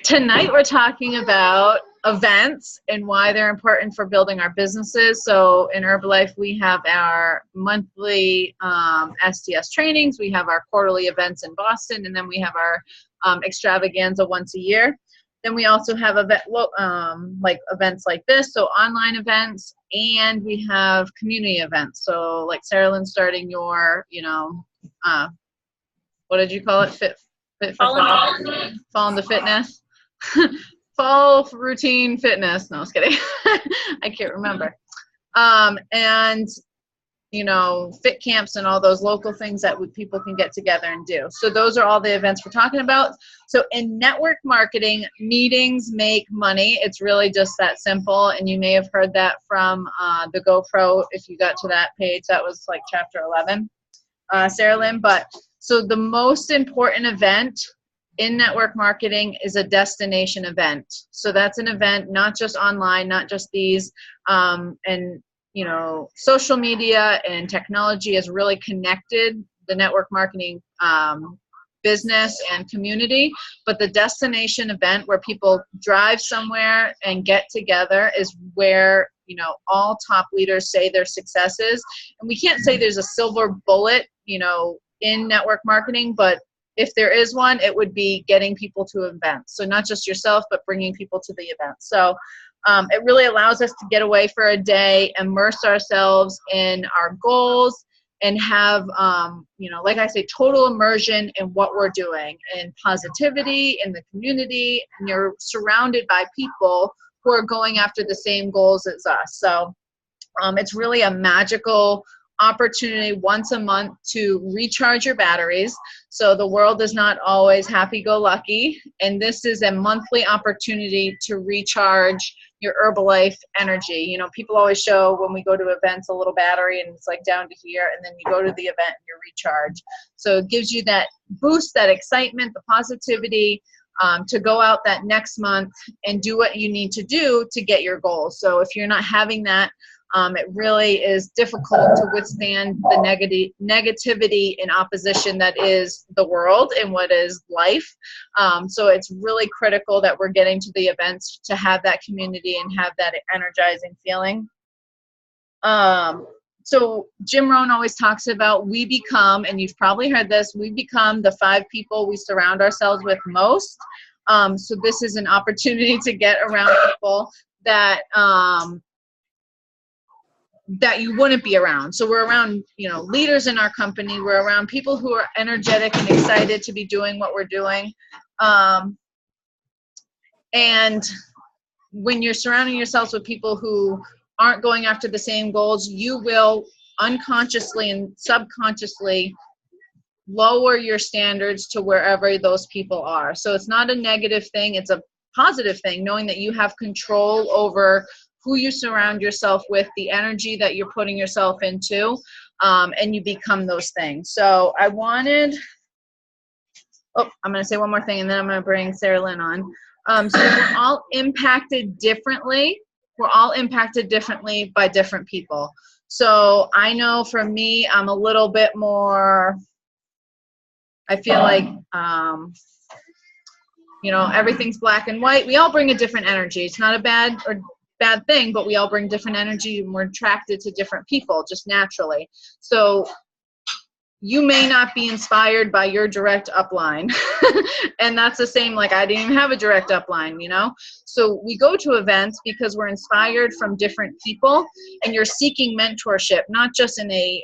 Tonight we're talking about events and why they're important for building our businesses. So in Herbalife, we have our monthly STS trainings, we have our quarterly events in Boston, and then we have our extravaganza once a year. Then we also have like events like this, so online events, and we have community events. So like Sarah Lynn starting your, what did you call it? Fit for Fall into Fitness. Fall routine fitness. No, I was kidding. I can't remember. And fit camps and all those local things that people can get together and do. So those are all the events we're talking about. So in network marketing, meetings make money. It's really just that simple. And you may have heard that from the GoPro. If you got to that page, that was like chapter 11, Sarah Lynn. But so the most important event in network marketing is a destination event. So that's an event, not just online, not just these, and social media and technology has really connected the network marketing business and community. But the destination event where people drive somewhere and get together is where, all top leaders say their success is. And we can't say there's a silver bullet, in network marketing, but if there is one, it would be getting people to events. So not just yourself, but bringing people to the event. So it really allows us to get away for a day, immerse ourselves in our goals, and have, like I say, total immersion in what we're doing, and positivity in the community, and you're surrounded by people who are going after the same goals as us. So it's really a magical opportunity once a month to recharge your batteries. So the world is not always happy-go-lucky, and this is a monthly opportunity to recharge your Herbalife energy. People always show when we go to events a little battery and it's like down to here, and then you go to the event and you're recharged. So it gives you that boost, that excitement, the positivity to go out that next month and do what you need to do to get your goals. So if you're not having that, it really is difficult to withstand the negativity and opposition that is the world and what is life. So it's really critical that we're getting to the events to have that community and have that energizing feeling. So Jim Rohn always talks about we become, and you've probably heard this, we become the 5 people we surround ourselves with most. So this is an opportunity to get around people that that you wouldn't be around. So we're around, leaders in our company. We're around people who are energetic and excited to be doing what we're doing. And when you're surrounding yourselves with people who aren't going after the same goals, you will unconsciously and subconsciously lower your standards to wherever those people are. So it's not a negative thing. It's a positive thing, knowing that you have control over who you surround yourself with, the energy that you're putting yourself into, and you become those things. So I'm going to say one more thing, and then I'm going to bring Sarah Lynn on. So we're all impacted differently. We're all impacted differently by different people. So I know for me, I'm a little bit more, I feel like, everything's black and white. We all bring a different energy. It's not a bad thing, but we all bring different energy, and we're attracted to different people just naturally. So you may not be inspired by your direct upline. And that's the same, like I didn't even have a direct upline, So we go to events because we're inspired from different people, and you're seeking mentorship, not just in a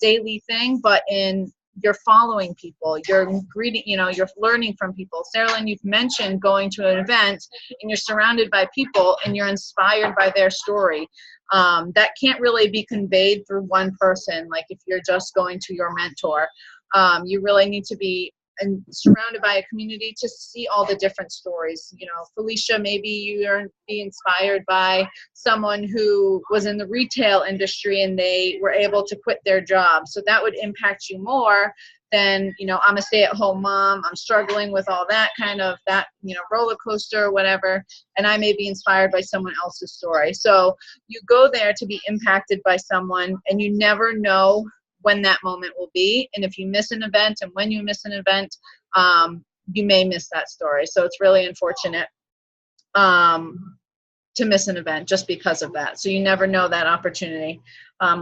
daily thing, but in you're following people, you're greeting, you're learning from people. Sarah Lynn, you've mentioned going to an event and you're surrounded by people and you're inspired by their story. That can't really be conveyed through one person. Like if you're just going to your mentor, you really need to be surrounded by a community to see all the different stories. Felicia, maybe you're be inspired by someone who was in the retail industry and they were able to quit their job. So that would impact you more than, I'm a stay-at-home mom, I'm struggling with all that kind of roller coaster or whatever, and I may be inspired by someone else's story. So you go there to be impacted by someone, and you never know when that moment will be. And if you miss an event, and when you miss an event, you may miss that story. So it's really unfortunate to miss an event just because of that. So you never know that opportunity.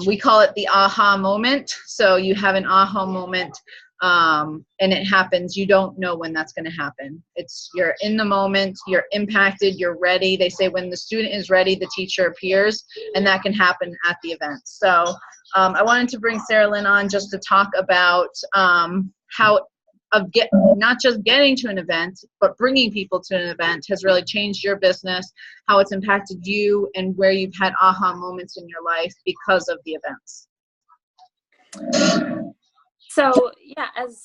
We call it the aha moment. So you have an aha moment, and it happens. You don't know when that's going to happen. You're in the moment, you're impacted, you're ready. They say when the student is ready, the teacher appears, and that can happen at the event. So I wanted to bring Sarah Lynn on just to talk about how not just getting to an event, but bringing people to an event has really changed your business, how it's impacted you, and where you've had aha moments in your life because of the events. So yeah, as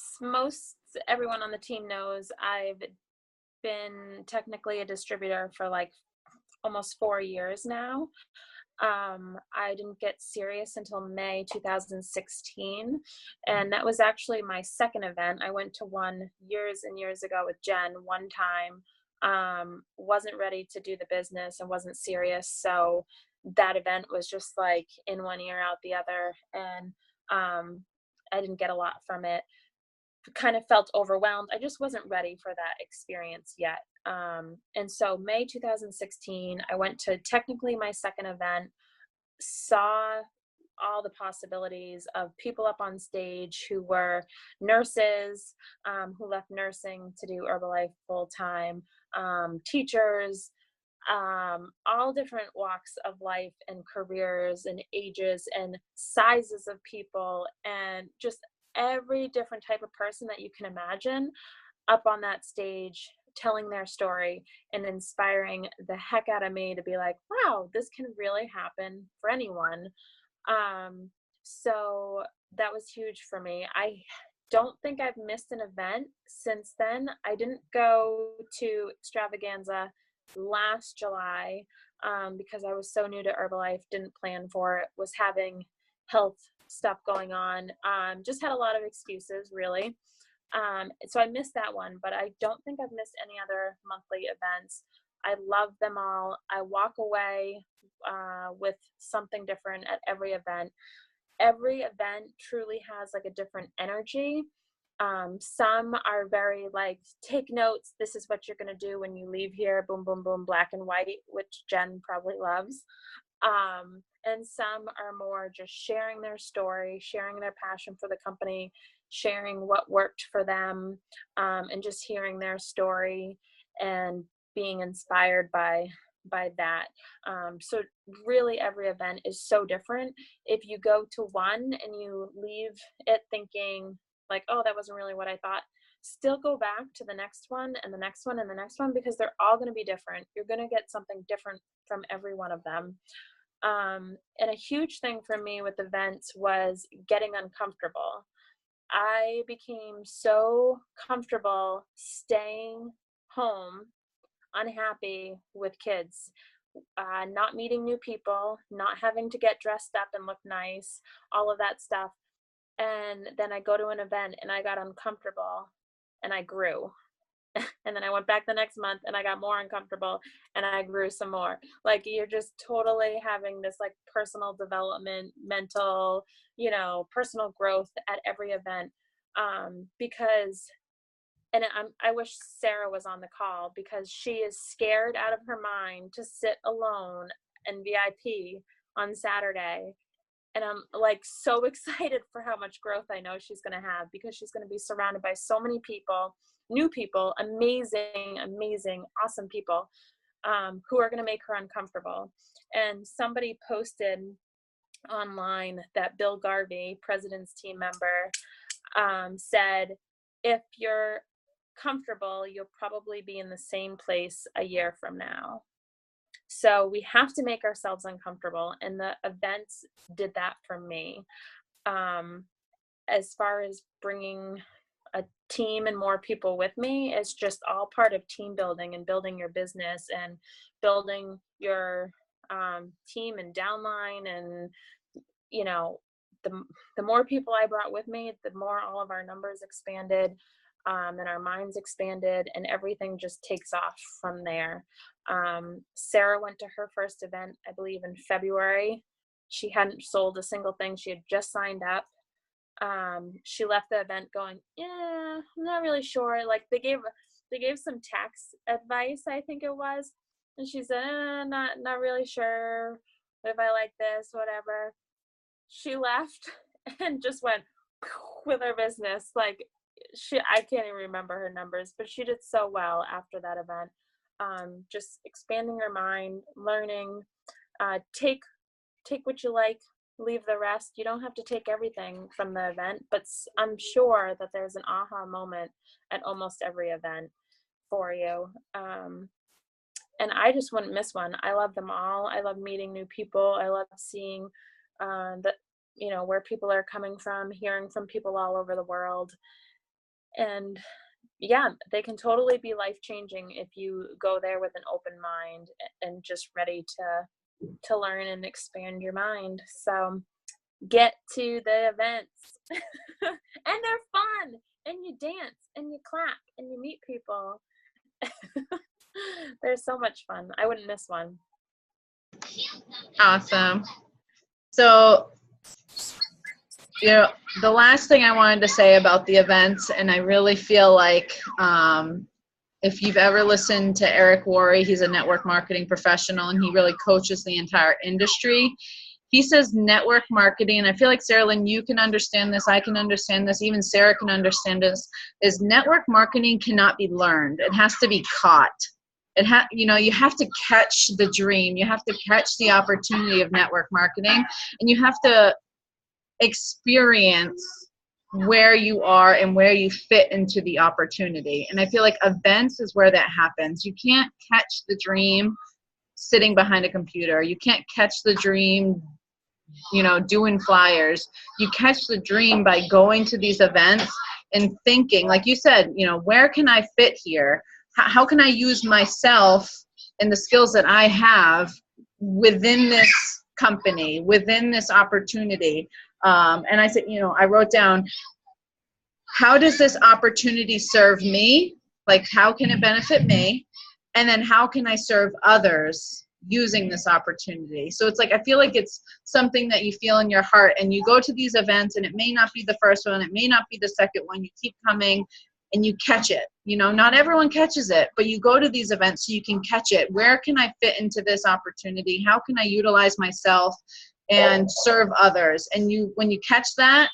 everyone on the team knows, I've been technically a distributor for like almost 4 years now. I didn't get serious until May 2016, and that was actually my second event. I went to one years and years ago with Jen one time, wasn't ready to do the business and wasn't serious, so that event was just like in one ear out the other, and I didn't get a lot from it. Kind of felt overwhelmed. I just wasn't ready for that experience yet. And so May 2016, I went to technically my second event, saw all the possibilities of people up on stage who were nurses, who left nursing to do Herbalife full time, teachers, all different walks of life and careers and ages and sizes of people, and just every different type of person that you can imagine up on that stage telling their story and inspiring the heck out of me to be like, wow, this can really happen for anyone. So that was huge for me. I don't think I've missed an event since then. I didn't go to Extravaganza last July because I was so new to Herbalife, didn't plan for it, was having health stuff going on, just had a lot of excuses really. So I missed that one, but I don't think I've missed any other monthly events. I love them all. I walk away with something different at every event. Every event truly has like a different energy. Some are very like, take notes, this is what you're going to do when you leave here, boom, boom, boom, black and white, which Jen probably loves. And some are more just sharing their story, sharing their passion for the company, sharing what worked for them, and just hearing their story and being inspired by that. So really every event is so different. If you go to one and you leave it thinking like, oh, that wasn't really what I thought, still go back to the next one and the next one and the next one, because they're all going to be different. You're going to get something different from every one of them. And a huge thing for me with events was getting uncomfortable. I became so comfortable staying home, unhappy with kids, not meeting new people, not having to get dressed up and look nice, all of that stuff. And then I go to an event and I got uncomfortable and I grew. And then I went back the next month and I got more uncomfortable and I grew some more. Like, you're just totally having this like personal development, mental, personal growth at every event. Because, and I wish Sarah was on the call, because she is scared out of her mind to sit alone in VIP on Saturday. And I'm like so excited for how much growth I know she's going to have, because she's going to be surrounded by so many people, new people, amazing, awesome people, who are going to make her uncomfortable. And somebody posted online that Bill Garvey, president's team member, said, if you're comfortable, you'll probably be in the same place a year from now. So we have to make ourselves uncomfortable, and the events did that for me. As far as bringing a team and more people with me, it's just all part of team building and building your business and building your team and downline. And the more people I brought with me, the more all of our numbers expanded, and our minds expanded, and everything just takes off from there. Sarah went to her first event, I believe, in February. She hadn't sold a single thing. She had just signed up. She left the event going, yeah, I'm not really sure. Like they gave some tax advice, I think it was, and she said, not really sure if I like this, whatever. She left and just went with her business. Like I can't even remember her numbers, but she did so well after that event. Just expanding her mind, learning, take what you like, leave the rest. You don't have to take everything from the event, but I'm sure that there's an aha moment at almost every event for you. And I just wouldn't miss one. I love them all. I love meeting new people. I love seeing where people are coming from, hearing from people all over the world. And yeah, they can totally be life-changing if you go there with an open mind and just ready to learn and expand your mind. So get to the events. And they're fun, and you dance and you clap and you meet people. They're so much fun. I wouldn't miss one. Awesome. So, the last thing I wanted to say about the events, and I really feel like if you've ever listened to Eric Worre, he's a network marketing professional, and he really coaches the entire industry. He says network marketing, and I feel like, Sarah Lynn, you can understand this, I can understand this, even Sarah can understand this, is network marketing cannot be learned. It has to be caught. You have to catch the dream. You have to catch the opportunity of network marketing, and you have to experience where you are and where you fit into the opportunity. And I feel like events is where that happens. You can't catch the dream sitting behind a computer. You can't catch the dream, doing flyers. You catch the dream by going to these events and thinking, like you said, where can I fit here? How can I use myself and the skills that I have within this company, within this opportunity? And I said, I wrote down, how does this opportunity serve me? Like, how can it benefit me? And then how can I serve others using this opportunity? So it's like, I feel like it's something that you feel in your heart, and you go to these events, and it may not be the first one, it may not be the second one. You keep coming and you catch it. Not everyone catches it, but you go to these events so you can catch it. Where can I fit into this opportunity? How can I utilize myself and serve others? And when you catch that,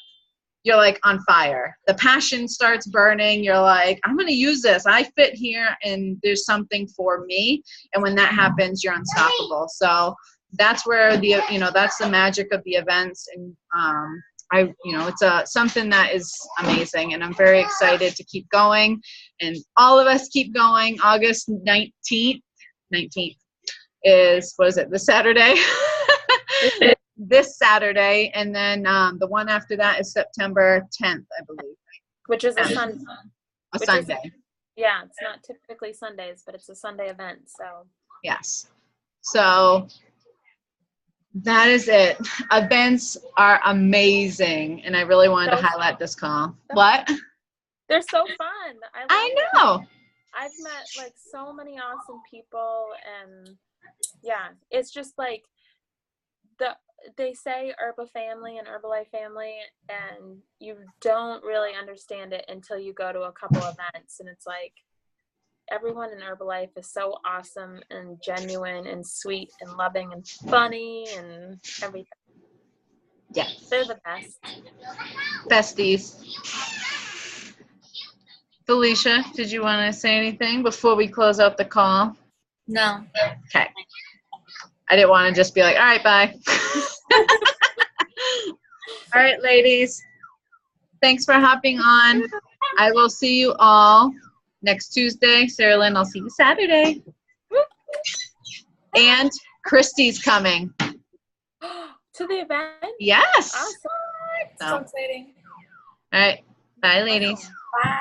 you're like on fire. The passion starts burning. You're like, I'm going to use this. I fit here, and there's something for me. And when that happens, you're unstoppable. So that's where that's the magic of the events. And it's something that is amazing, and I'm very excited to keep going, and all of us keep going. August 19th is, this Saturday? This Saturday, and then the one after that is September 10th, I believe. Which is a Sunday. Sunday. Yeah, it's not typically Sundays, but it's a Sunday event, so. Yes. So that is it. Events are amazing, and I really wanted to highlight this call. What? They're so fun. I know. I've met so many awesome people, and yeah, it's just like they say Herba family and Herbalife family, and you don't really understand it until you go to a couple events, and it's like everyone in Herbalife is so awesome and genuine and sweet and loving and funny and everything. Yeah, they're the best. Besties. Felicia, did you want to say anything before we close out the call? No. Okay. I didn't want to just be like, all right, bye. All right, ladies. Thanks for hopping on. I will see you all next Tuesday. Sarah Lynn, I'll see you Saturday. And Christy's coming. To the event? Yes. Awesome. So exciting. All right. Bye, ladies. Bye.